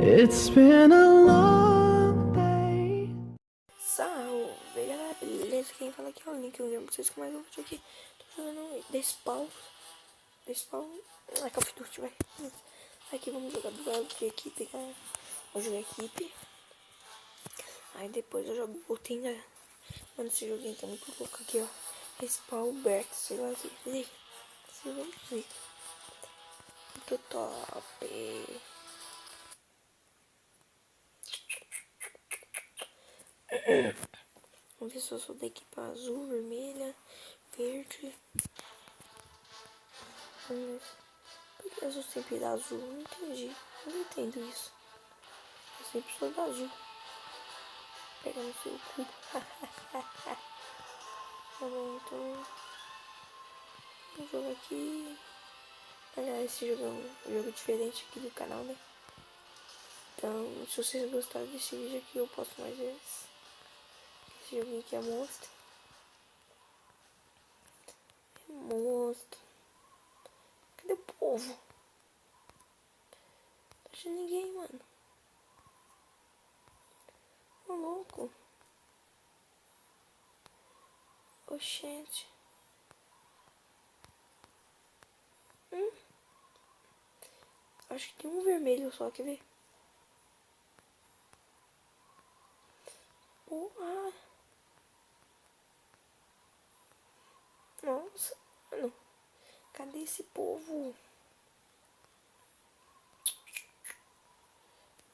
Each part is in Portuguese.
It's been a long day. Salve galera, beleza? Quem fala aqui é o Link, eu lembro pra vocês com mais um vídeo aqui. Tô jogando Despawn, Call of Duty, vai. Aqui vamos jogar duelo de equipe, galera. Vou jogar equipe. Aí depois eu jogo o Tinder. Mano, esse joguinho tá muito louco aqui, ó. Respawn Back, sei lá, vamos ver. Muito top. Vamos ver se eu sou da equipe azul, vermelha, verde. Vamos ver. Por que eu sou sempre da azul? Não entendi. Não entendo isso. Eu sempre sou da azul. Pega no seu cu. Tá bom, então. Vamos jogar aqui. Aliás, esse jogo é um jogo diferente aqui do canal, né? Então, se vocês gostaram desse vídeo aqui, eu posto mais vezes. Esse joguinho aqui é monstro. É monstro. Cadê o povo? Não tá achando ninguém, mano. Ô louco. Oxente. Acho que tem um vermelho só, quer ver? Porra. Nossa, mano. Cadê esse povo?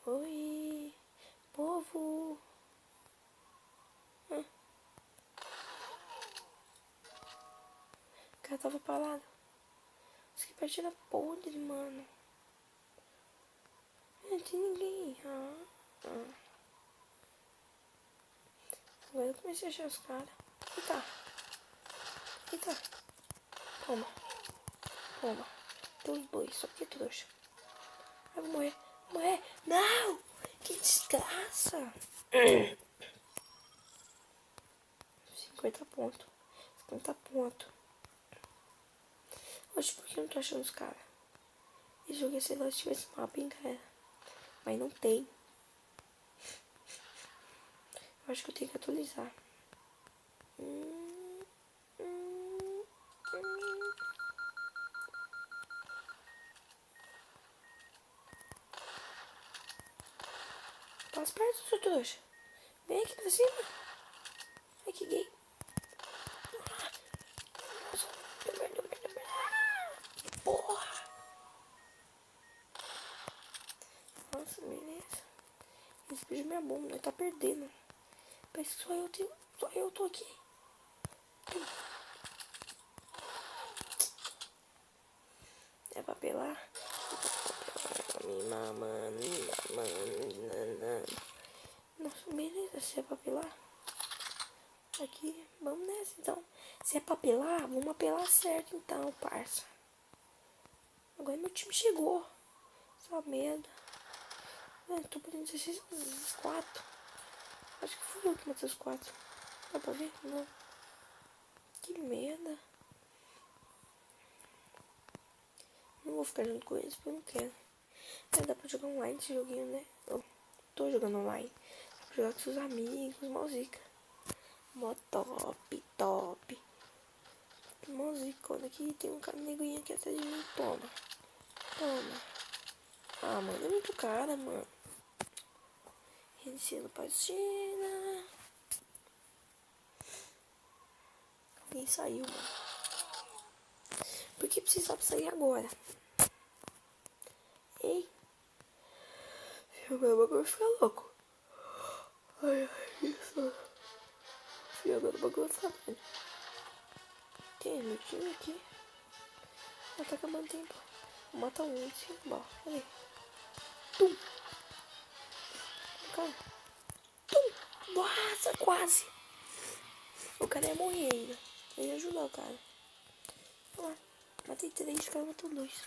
Oi, povo. O cara tava parado. Isso aqui partida podre, mano. Não tem ninguém. Agora eu comecei a achar os caras. Eita. Toma. Tem os dois, só que é trouxa. Eu vou morrer. Não! Que desgraça. 50 pontos. Hoje por que eu não tô achando os caras? Esse jogo ia ser lá se tivesse mapa, hein, galera. Mas não tem. Eu acho que eu tenho que atualizar. Passa perto, seu trouxa. Vem aqui pra cima. Ai, que gay. Nossa, porra. Nossa, beleza. Esse bicho minha bomba, nós tá perdendo. Parece que só eu tô aqui. É papelar? Nossa, beleza, se é papelar. Aqui, vamos nessa então. Se é papelar, vamos apelar certo então, parça. Agora meu time chegou. Só merda. Tô perdendo 16-4. Acho que fui eu que matei os 4. Dá pra ver? Não. Que merda. Não vou ficar junto com eles porque eu não quero. Mas dá pra jogar online esse joguinho, né? Eu tô jogando online. Dá pra jogar com seus amigos, mó zica. Mó top. Mó zicona aqui. Tem um neguinho aqui atrás de mim. Toma. Ah, mano, é muito cara, mano. Reiniciando página. Alguém saiu, mano. Por que precisava sair agora? Ei. Agora o bagulho vai ficar louco. Ai, isso. Agora o bagulho vai ficar louco. Tem meu time aqui. Já tá acabando o tempo. Vou matar um, 5 balas. Cadê? Tum. Cara. Tum. Nossa, quase. O cara ia morrer ainda. Eu ia ajudar o cara. Olha lá. Matei 3, o cara matou 2.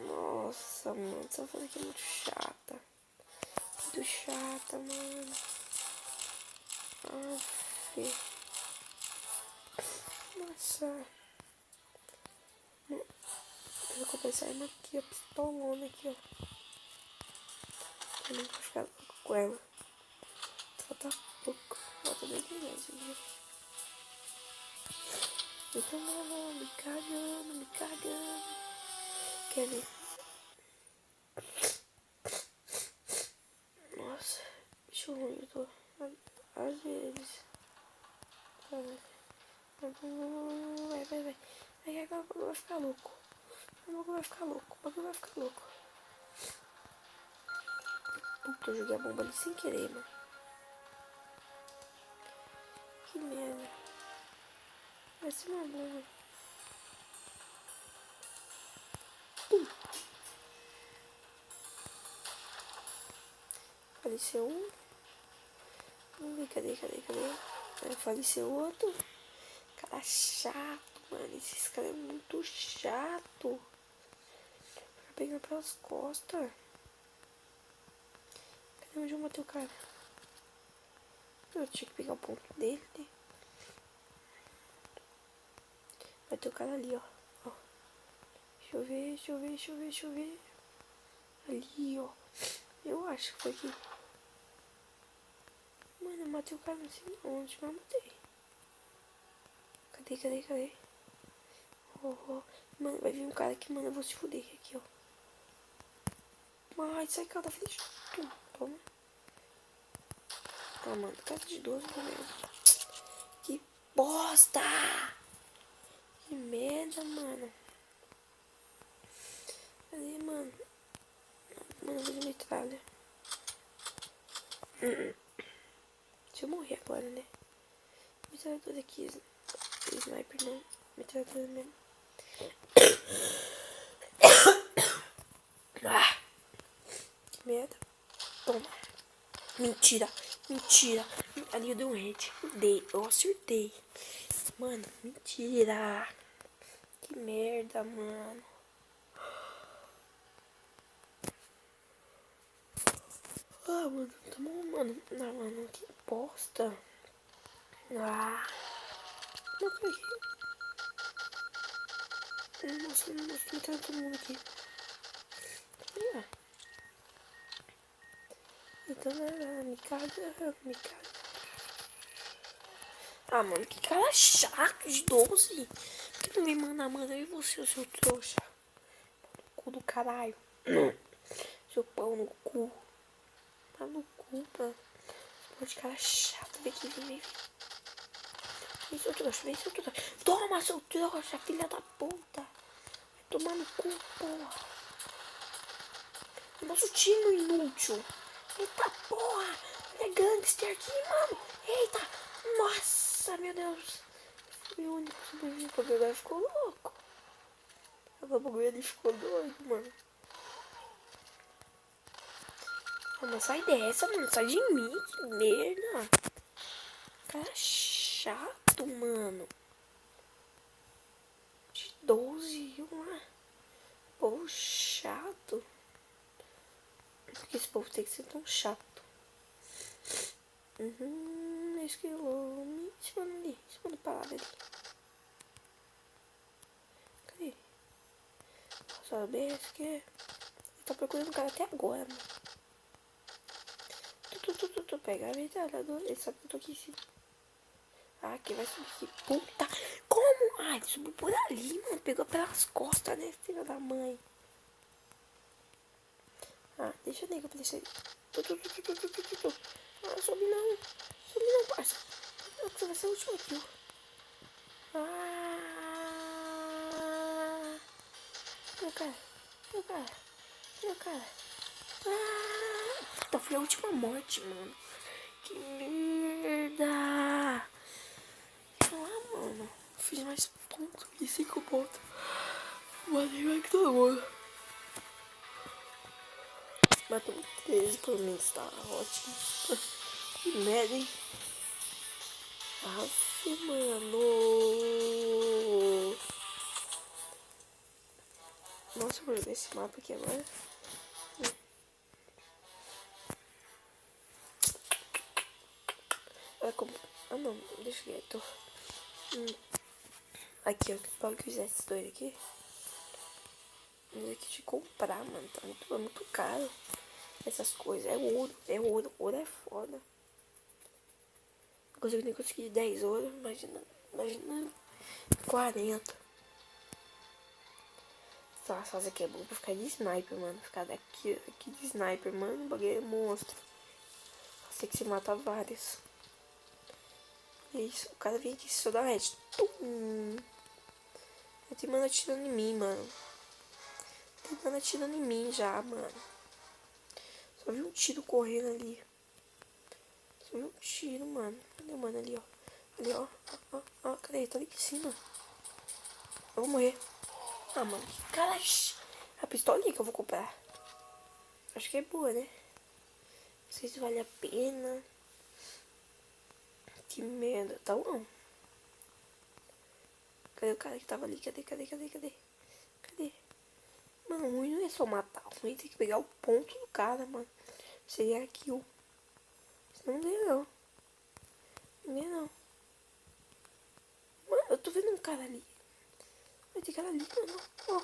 Nossa, mano. Essa fase aqui é muito chata. Muito chata, mano. Aff. Nossa. vou comprar essa arma aqui, a pistolona aqui, ó. Eu não vou ficar louco com ela. Falta pouco. Falta 10 minutos aqui. Então, me cagando, me cagando. Quer ver? Nossa, bicho ruim, eu tô. Às vezes. Vai. Aí agora o bagulho vai ficar louco. O bagulho vai ficar louco. O bagulho vai ficar louco. Puta, eu joguei a bomba ali sem querer, mano. Que merda. Vai ser uma bomba. Faleceu um. Vamos ver, cadê? Aí faleceu outro. Cara chato, mano. Esses caras é muito chato. Vai pegar pelas costas. Cadê onde eu matei o cara? Eu tinha que pegar o ponto dele, né? Vai ter o cara ali, ó. Deixa eu ver. Ali, ó. Eu acho que foi aqui. Mano, eu matei o cara, não sei onde, mas eu matei. Cadê? Mano, vai vir um cara aqui, mano, eu vou se fuder aqui, ó. Ai, sai, cara, da frente. Toma. Ah, mano, casa de 12, mesmo. Que bosta! Que merda, mano. Cadê, mano? Mano, eu vou de metralha. Deixa eu morrer agora, né? Metralhadora aqui. Sniper não. Metralhadora mesmo. Ah! Que merda. Toma. Mentira. Ali eu dei um hit. Eu acertei. Mano, mentira. Que merda, mano. Ah, mano, tá bom, mano. Não, mano, que bosta. Ah. Não, por aqui. Nossa, não tá todo mundo aqui. Então, me caga. Ah, mano, que cara chato de 12. Por que não me manda, mano? Eu e você, o seu trouxa. Cu do caralho. Seu pão no cu. Tá no cu, mano. Pô, de cara chato. Vem aqui, vem. Vem, seu trouxa. Toma, seu trouxa, filha da puta. Vai tomar no cu, porra. Nosso time inútil. Eita, porra. É gangster aqui, mano. Eita. Nossa, meu Deus. Fui o único sobreviviente. O bagulho ficou louco. O bagulho ali ficou doido, mano. Mas sai dessa, mano. Sai de mim, que merda. Cara chato, mano. De 12, uma. Povo chato. Por que esse povo tem que ser tão chato? Esquilou. Me chamando parada ali. Cadê? Posso saber se quer. Ele tá procurando o cara até agora, mano. Tu pega a metralhadora. Ele sabe que eu tô aqui em cima. Ah, quem vai subir aqui? Puta! Como? Ah, ele subiu por ali, mano. Pegou pelas costas, né, filha da mãe. Ah, deixa eu negar pra descer. Ah, sobe não, parça. Você vai ser o último aqui. Ah! Meu cara. Ah! Então foi a última morte, mano. Que merda. Ah, mano. Fiz mais pontos e 5 pontos. Matei mais que todo mundo. Matou 13 por mim, está ótimo. Que merda, hein? Aff, mano. Nossa, eu vou jogar esse mapa aqui agora. Ah, não, deixa quieto. Aqui, ó, pode usar esses dois aqui. coisa aqui de comprar, mano. Tá muito caro. Essas coisas. É ouro. É ouro. Ouro é foda. Não consigo nem conseguir 10 ouro. Imagina 40. Essa fase aqui é boa pra ficar de sniper, mano. Ficar aqui de sniper, mano. O bagulho é monstro. Você que se mata vários. E isso, o cara vem aqui só dá head. Tem mano atirando em mim, mano. Tem mano atirando em mim já, mano. Só vi um tiro correndo ali. Só vi um tiro, mano. Cadê o mano ali, ó? Ali, ó. Ó, cadê ele? Tá ali em cima. Eu vou morrer. Ah, mano, que cara. A pistolinha que eu vou comprar. Acho que é boa, né? Não sei se vale a pena. Que merda. Tá bom. Cadê o cara que tava ali? Cadê? Mano, o ruim não é só matar. O ruim é ter que pegar o ponto do cara, mano. Seria kill. Senão não ganha não. Não ganha não. Mano, eu tô vendo um cara ali. Vai ter cara ali, mano. Ó.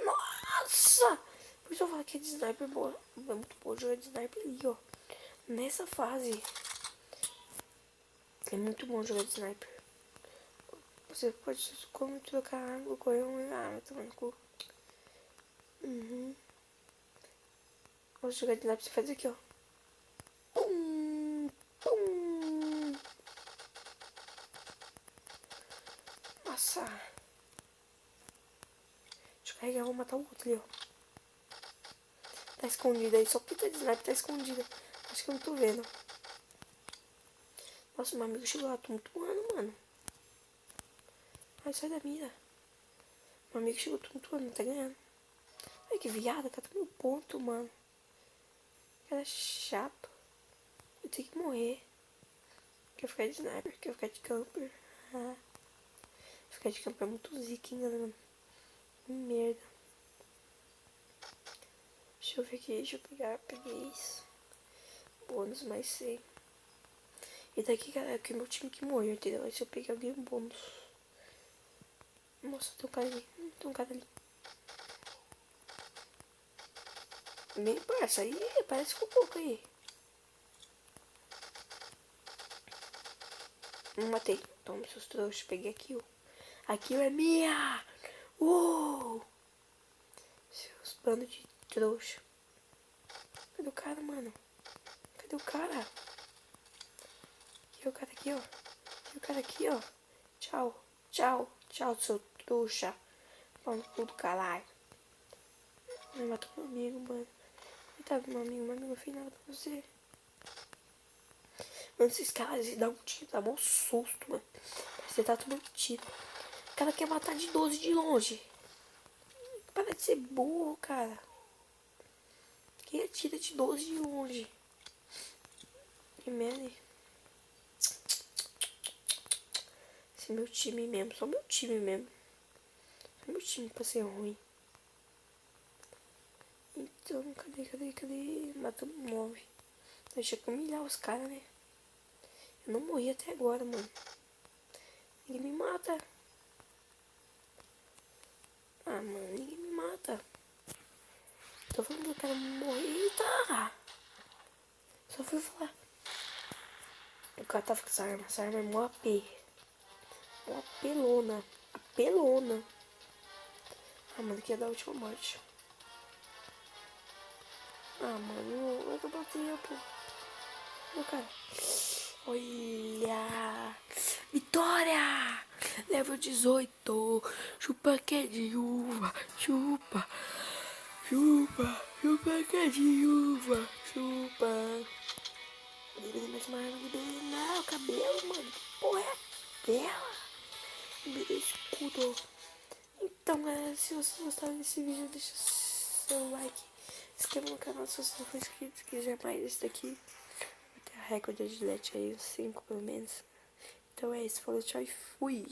Nossa! Por isso eu falo que é de sniper boa. É muito bom jogar de sniper ali, ó. Nessa fase. É muito bom jogar de sniper. Você pode como trocar água, correr vai tomar no cu. Vou jogar de sniper, você faz aqui, ó. Pum. Nossa. Deixa eu carregar, vou matar o outro ali, ó. Tá escondida aí, só porque tá de sniper, tá escondida. Acho que eu não tô vendo. Nossa, meu amigo chegou lá, tumultuando, mano. Ai, sai da mira. Meu amigo chegou tumultuando, tá ganhando. Ai, que viado, cara, tá no ponto, mano. Cara chato. Eu tenho que morrer. Quer ficar de sniper, quer ficar de camper. Ficar de camper é muito zica, hein, galera. Merda. Deixa eu ver aqui, deixa eu pegar. Peguei isso. Bônus mais 100. E daqui, cara, que meu time que morreu, entendeu? Aí se eu pegar alguém bônus. Nossa, tem um cara ali. Tem um cara ali. Bem, parça, aí parece com um pouco aí. Não matei. Toma, seus trouxas. Peguei a kill. A kill é minha! Seus bandos de trouxa. Cadê o cara, mano? Cadê o cara? Aqui o cara aqui, ó. Aqui o cara aqui, ó. Tchau, seu trouxa. Pão tudo, caralho. Vai matar meu amigo, mano. Coitado do meu amigo não fez nada pra você. Mano, esses caras dão um tiro, dá um susto, mano. Você tá tomando tiro. O cara quer matar de 12 de longe. Para de ser burro, cara. Quem atira de 12 de longe? Que merda. Esse é meu time mesmo, só meu time mesmo. Só meu time pra ser ruim. Então, cadê? Matando 9. Deixa eu humilhar os caras, né? Eu não morri até agora, mano. Ninguém me mata. Ah, mano, ninguém me mata. Tô falando que eu quero morrer. Eita! Só fui falar. O cara tava com essa arma. Essa arma é mó AP. Mó apelona. Apelona. Ah, mano, que ia dar a última morte. Ah, mano, eu tô batendo, pô. Meu cara. Olha! Vitória! Level 18. Chupa que é de uva. Chupa que é de uva. Chupa. Liberei mais uma arma. Liberei. Não, cabelo, mano. Que porra é aquela? Liberei escudo. Então, galera, se vocês gostaram desse vídeo, deixa seu like. Se inscreva no canal se você não for inscrito. Se quiser mais esse daqui. Recorde de Gillette aí, 5 pelo menos. Então é isso, falou, tchau e fui!